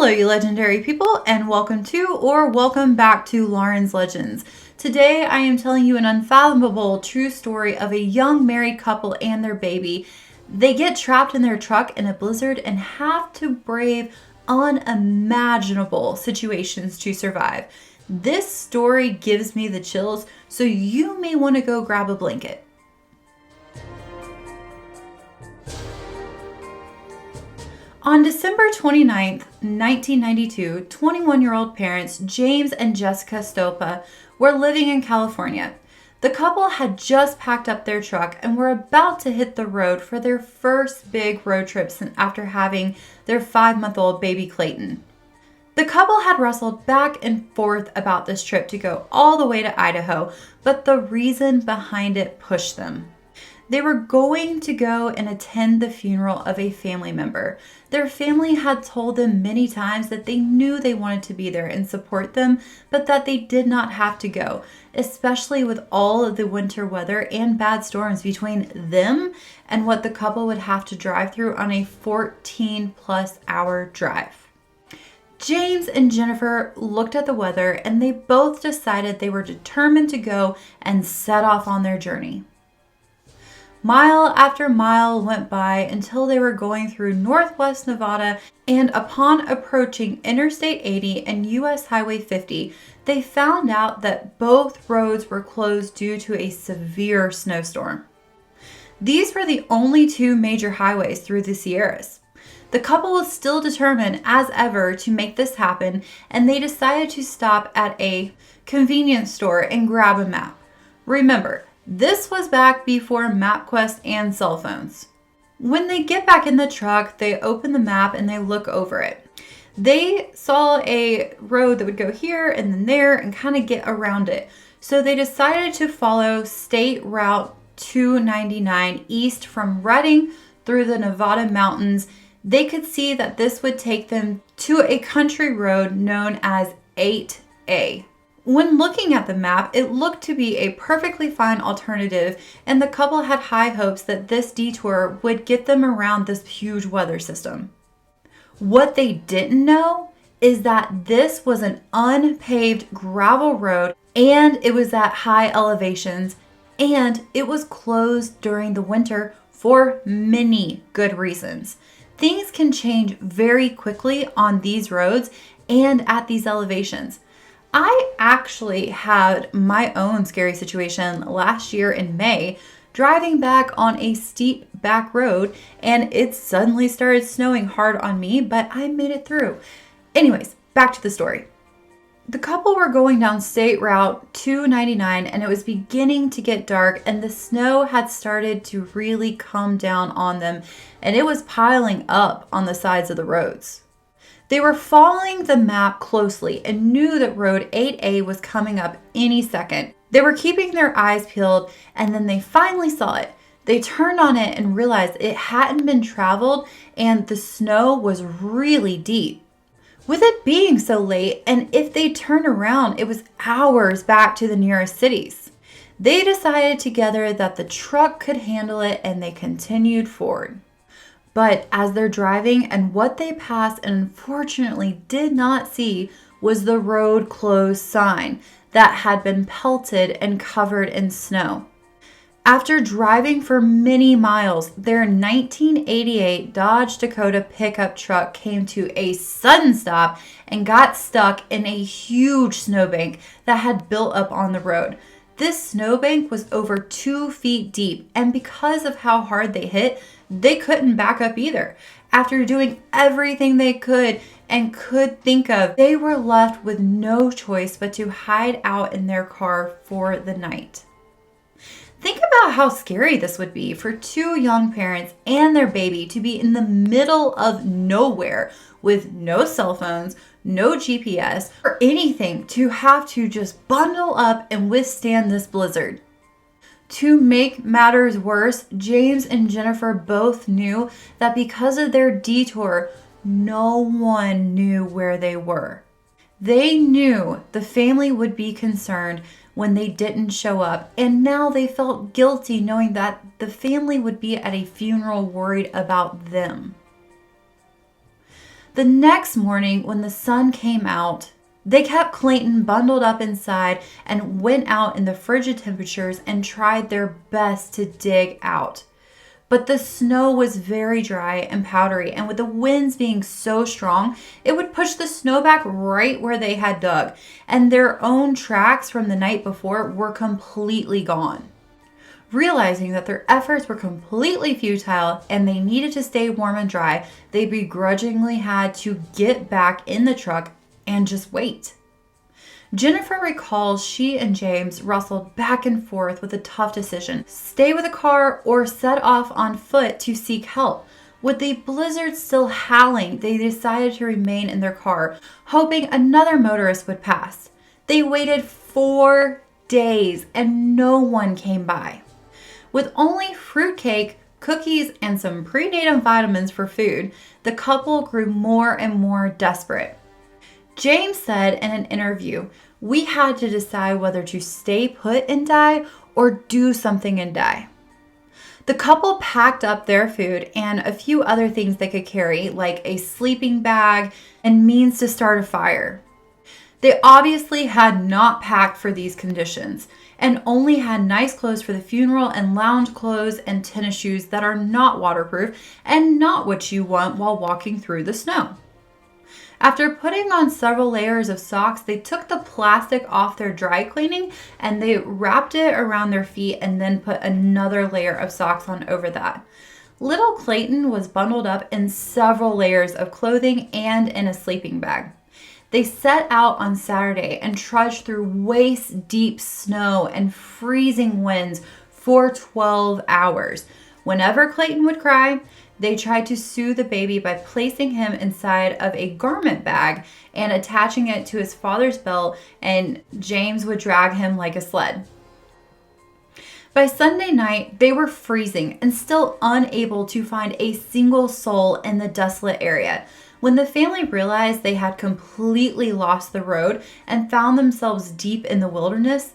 Hello, you legendary people, and welcome to or welcome back to Lauren's Legends. Today, I am telling you an unfathomable true story of a young married couple and their baby. They get trapped in their truck in a blizzard and have to brave unimaginable situations to survive. This story gives me the chills, so you may want to go grab a blanket. On December 29th, 1992, 21-year-old parents James and Jessica Stolpa were living in California. The couple had just packed up their truck and were about to hit the road for their first big road trip after having their 5-month-old baby Clayton. The couple had wrestled back and forth about this trip to go all the way to Idaho, but the reason behind it pushed them. They were going to go and attend the funeral of a family member. Their family had told them many times that they knew they wanted to be there and support them, but that they did not have to go, especially with all of the winter weather and bad storms between them and what the couple would have to drive through on a 14+ hour drive. James and Jennifer looked at the weather and they both decided they were determined to go and set off on their journey. Mile after mile went by until they were going through northwest Nevada, and upon approaching Interstate 80 and US Highway 50, they found out that both roads were closed due to a severe snowstorm. These were the only two major highways through the Sierras. The couple was still determined as ever to make this happen, and they decided to stop at a convenience store and grab a map. Remember, this was back before MapQuest and cell phones. When they get back in the truck, they open the map and they look over it. They saw a road that would go here and then there and kind of get around it. So they decided to follow State Route 299 east from Redding through the Nevada mountains. They could see that this would take them to a country road known as 8A. When looking at the map, it looked to be a perfectly fine alternative, and the couple had high hopes that this detour would get them around this huge weather system. What they didn't know is that this was an unpaved gravel road, and it was at high elevations, and it was closed during the winter for many good reasons. Things can change very quickly on these roads and at these elevations. I actually had my own scary situation last year in May, driving back on a steep back road, and it suddenly started snowing hard on me, but I made it through. Anyways, back to the story. The couple were going down State Route 299 and it was beginning to get dark, and the snow had started to really come down on them, and it was piling up on the sides of the roads. They were following the map closely and knew that Road 8A was coming up any second. They were keeping their eyes peeled, and then they finally saw it. They turned on it and realized it hadn't been traveled and the snow was really deep. With it being so late, and if they turned around, it was hours back to the nearest cities. They decided together that the truck could handle it, and they continued forward. But as they're driving, and what they passed and unfortunately did not see was the road closed sign that had been pelted and covered in snow. After driving for many miles, their 1988 Dodge Dakota pickup truck came to a sudden stop and got stuck in a huge snowbank that had built up on the road. This snowbank was over 2 feet deep, and because of how hard they hit, they couldn't back up either. After doing everything they could and could think of, they were left with no choice but to hide out in their car for the night. Think about how scary this would be for two young parents and their baby to be in the middle of nowhere with no cell phones, no GPS, or anything, to have to just bundle up and withstand this blizzard. To make matters worse, James and Jennifer both knew that because of their detour, no one knew where they were. They knew the family would be concerned when they didn't show up, and now they felt guilty knowing that the family would be at a funeral worried about them. The next morning, when the sun came out, they kept Clayton bundled up inside and went out in the frigid temperatures and tried their best to dig out. But the snow was very dry and powdery, and with the winds being so strong, it would push the snow back right where they had dug, and their own tracks from the night before were completely gone. Realizing that their efforts were completely futile and they needed to stay warm and dry, they begrudgingly had to get back in the truck and just wait. Jennifer recalls she and James wrestled back and forth with a tough decision: stay with the car or set off on foot to seek help. With the blizzard still howling, they decided to remain in their car, hoping another motorist would pass. They waited 4 days and no one came by. With only fruitcake, cookies, and some prenatal vitamins for food, the couple grew more and more desperate. James said in an interview, "We had to decide whether to stay put and die or do something and die." The couple packed up their food and a few other things they could carry, like a sleeping bag and means to start a fire. They obviously had not packed for these conditions and only had nice clothes for the funeral and lounge clothes and tennis shoes that are not waterproof and not what you want while walking through the snow. After putting on several layers of socks, they took the plastic off their dry cleaning and they wrapped it around their feet and then put another layer of socks on over that. Little Clayton was bundled up in several layers of clothing and in a sleeping bag. They set out on Saturday and trudged through waist-deep snow and freezing winds for 12 hours. Whenever Clayton would cry, they tried to soothe the baby by placing him inside of a garment bag and attaching it to his father's belt, and James would drag him like a sled. By Sunday night, they were freezing and still unable to find a single soul in the desolate area. When the family realized they had completely lost the road and found themselves deep in the wilderness,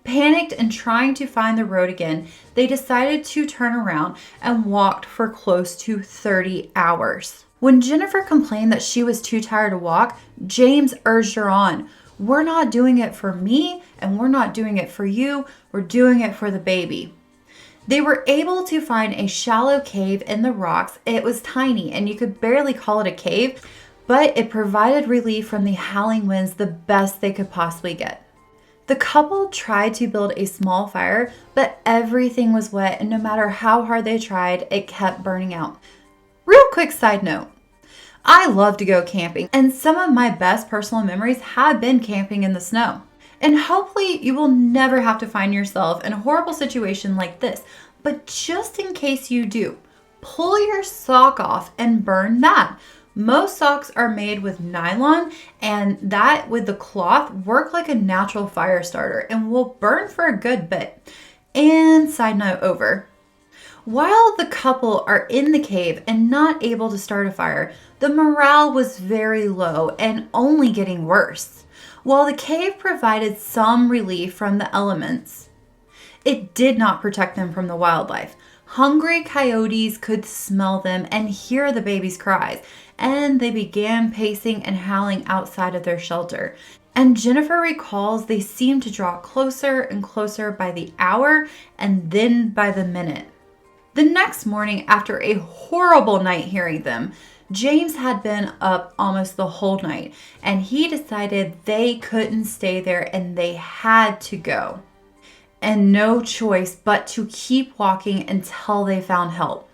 panicked and trying to find the road again, they decided to turn around and walked for close to 30 hours. When Jennifer complained that she was too tired to walk, James urged her on. "We're not doing it for me, and we're not doing it for you. We're doing it for the baby." They were able to find a shallow cave in the rocks. It was tiny, and you could barely call it a cave, but it provided relief from the howling winds the best they could possibly get. The couple tried to build a small fire, but everything was wet, and no matter how hard they tried, it kept burning out. Real quick side note, I love to go camping, and some of my best personal memories have been camping in the snow. And hopefully you will never have to find yourself in a horrible situation like this, but just in case you do, pull your sock off and burn that. Most socks are made with nylon, and that with the cloth work like a natural fire starter and will burn for a good bit. And side note over. While the couple are in the cave and not able to start a fire, the morale was very low and only getting worse. While the cave provided some relief from the elements, it did not protect them from the wildlife. Hungry coyotes could smell them and hear the baby's cries, and they began pacing and howling outside of their shelter. And Jennifer recalls they seemed to draw closer and closer by the hour and then by the minute. The next morning, after a horrible night hearing them, James had been up almost the whole night, and he decided they couldn't stay there and they had to go. And no choice but to keep walking until they found help.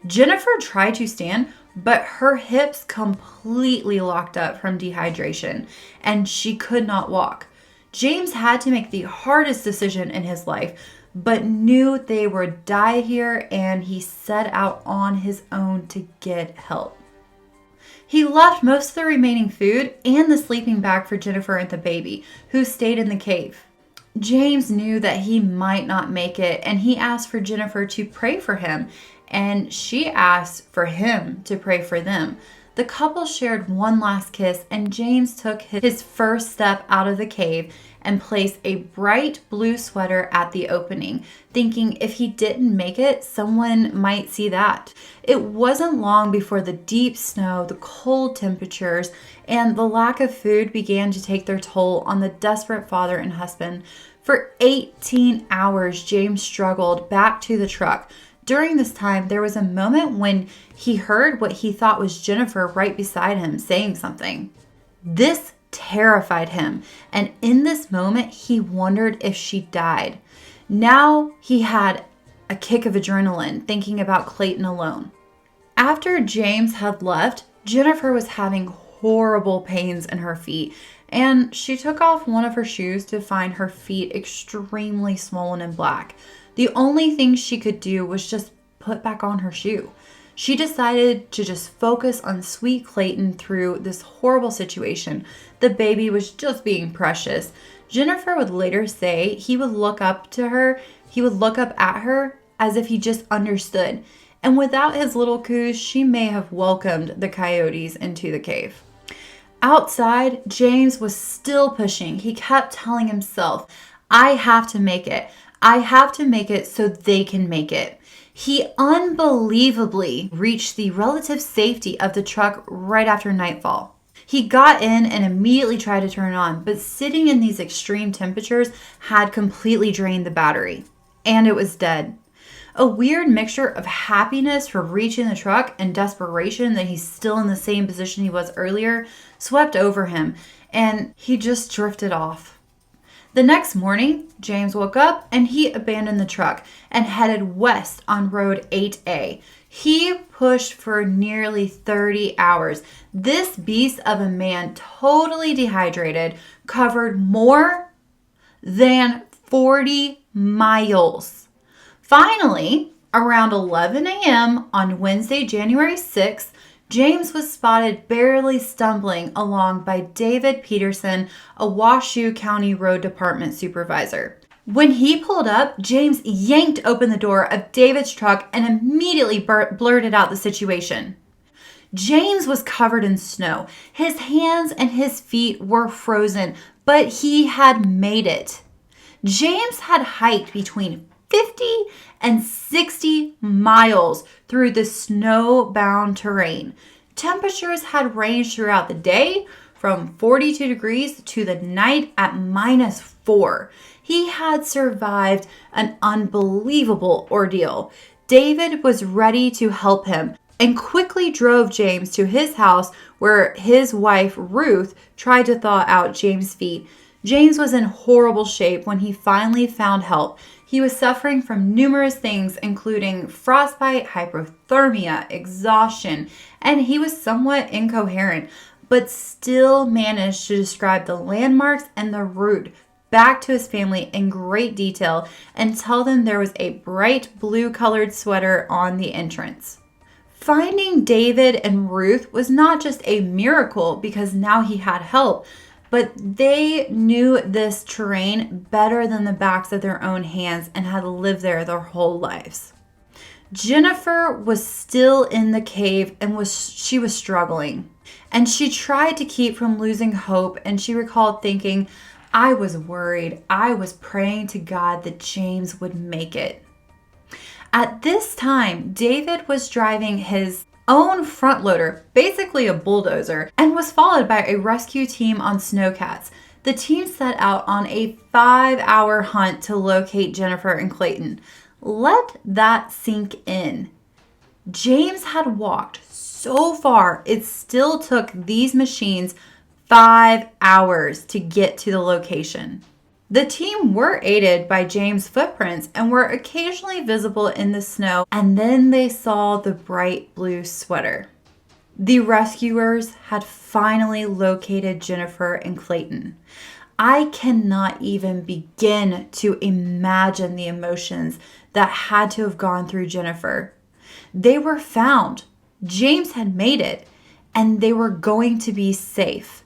Jennifer tried to stand, but her hips completely locked up from dehydration, and she could not walk. James had to make the hardest decision in his life, but knew they would die here, and he set out on his own to get help. He left most of the remaining food and the sleeping bag for Jennifer and the baby, who stayed in the cave. James knew that he might not make it, and he asked for Jennifer to pray for him, and she asked for him to pray for them. The couple shared one last kiss, and James took his first step out of the cave and placed a bright blue sweater at the opening, thinking if he didn't make it, someone might see that. It wasn't long before the deep snow, the cold temperatures, and the lack of food began to take their toll on the desperate father and husband. For 18 hours, James struggled back to the truck. During this time, there was a moment when he heard what he thought was Jennifer right beside him saying something. This terrified him, and in this moment, he wondered if she died. Now he had a kick of adrenaline thinking about Clayton alone. After James had left, Jennifer was having horrible pains in her feet, and she took off one of her shoes to find her feet extremely swollen and black. The only thing she could do was just put back on her shoe. She decided to just focus on sweet Clayton through this horrible situation. The baby was just being precious. Jennifer would later say he would look up at her as if he just understood. And without his little coos, she may have welcomed the coyotes into the cave. Outside, James was still pushing. He kept telling himself, I have to make it. I have to make it so they can make it. He unbelievably reached the relative safety of the truck right after nightfall. He got in and immediately tried to turn it on, but sitting in these extreme temperatures had completely drained the battery, and it was dead. A weird mixture of happiness for reaching the truck and desperation that he's still in the same position he was earlier swept over him, and he just drifted off. The next morning, James woke up and he abandoned the truck and headed west on Road 8A. He pushed for nearly 30 hours. This beast of a man, totally dehydrated, covered more than 40 miles. Finally, around 11 a.m. on Wednesday, January 6th, James was spotted barely stumbling along by David Peterson, a Washoe County Road Department supervisor. When he pulled up, James yanked open the door of David's truck and immediately blurted out the situation. James was covered in snow. His hands and his feet were frozen, but he had made it. James had hiked between 50 and 60 miles through the snow-bound terrain. Temperatures had ranged throughout the day from 42 degrees to the night at -4. He had survived an unbelievable ordeal. David was ready to help him and quickly drove James to his house where his wife, Ruth, tried to thaw out James' feet. James was in horrible shape when he finally found help. He was suffering from numerous things, including frostbite, hypothermia, exhaustion, and he was somewhat incoherent, but still managed to describe the landmarks and the route back to his family in great detail and tell them there was a bright blue-colored sweater on the entrance. Finding David and Ruth was not just a miracle because now he had help, but they knew this terrain better than the backs of their own hands and had lived there their whole lives. Jennifer was still in the cave and she was struggling. And she tried to keep from losing hope, and she recalled thinking, I was worried. I was praying to God that James would make it. At this time, David was driving his own front loader, basically a bulldozer, and was followed by a rescue team on snowcats. The team set out on a 5-hour hunt to locate Jennifer and Clayton. Let that sink in. James had walked so far, it still took these machines 5 hours to get to the location. The team were aided by James' footprints and were occasionally visible in the snow, and then they saw the bright blue sweater. The rescuers had finally located Jennifer and Clayton. I cannot even begin to imagine the emotions that had to have gone through Jennifer. They were found. James had made it, and they were going to be safe.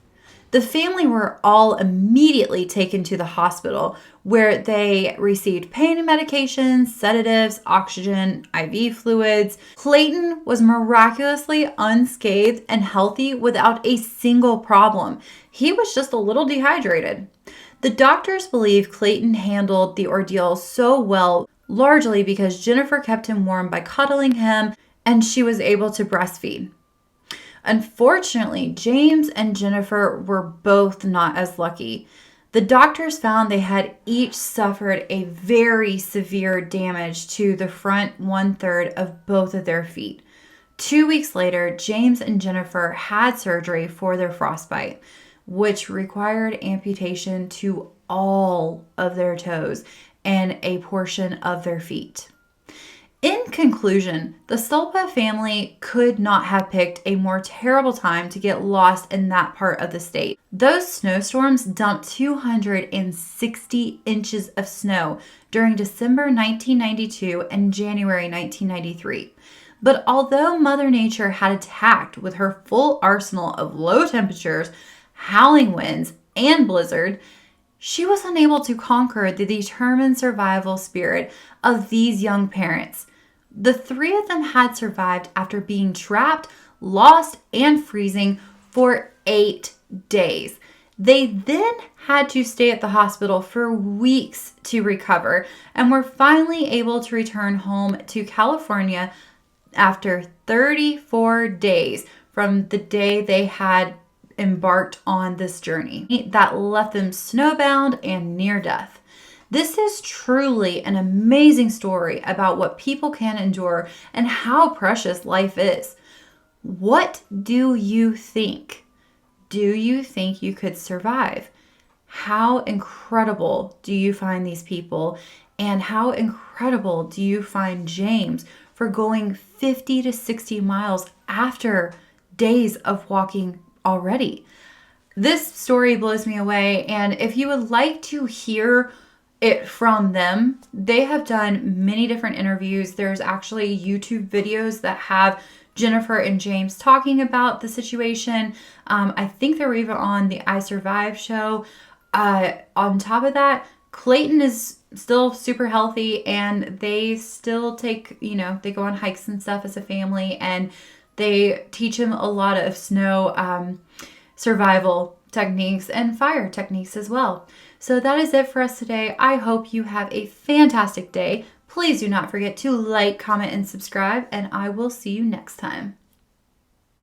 The family were all immediately taken to the hospital where they received pain medications, sedatives, oxygen, IV fluids. Clayton was miraculously unscathed and healthy without a single problem. He was just a little dehydrated. The doctors believe Clayton handled the ordeal so well, largely because Jennifer kept him warm by cuddling him and she was able to breastfeed. Unfortunately, James and Jennifer were both not as lucky. The doctors found they had each suffered a very severe damage to the front 1/3 of both of their feet. 2 weeks later, James and Jennifer had surgery for their frostbite, which required amputation to all of their toes and a portion of their feet. In conclusion, the Stolpa family could not have picked a more terrible time to get lost in that part of the state. Those snowstorms dumped 260 inches of snow during December 1992 and January 1993. But although Mother Nature had attacked with her full arsenal of low temperatures, howling winds, and blizzard, she was unable to conquer the determined survival spirit of these young parents. The three of them had survived after being trapped, lost, and freezing for 8 days. They then had to stay at the hospital for weeks to recover and were finally able to return home to California after 34 days from the day they had embarked on this journey that left them snowbound and near death. This is truly an amazing story about what people can endure and how precious life is. What do you think? Do you think you could survive? How incredible do you find these people? And how incredible do you find James for going 50 to 60 miles after days of walking already? This story blows me away. And if you would like to hear it from them, they have done many different interviews. There's actually YouTube videos that have Jennifer and James talking about the situation. I think they were even on the I Survive show. On top of that, Clayton is still super healthy and they still take, they go on hikes and stuff as a family, and they teach him a lot of snow survival techniques and fire techniques as well. So that is it for us today. I hope you have a fantastic day. Please do not forget to like, comment, and subscribe, and I will see you next time.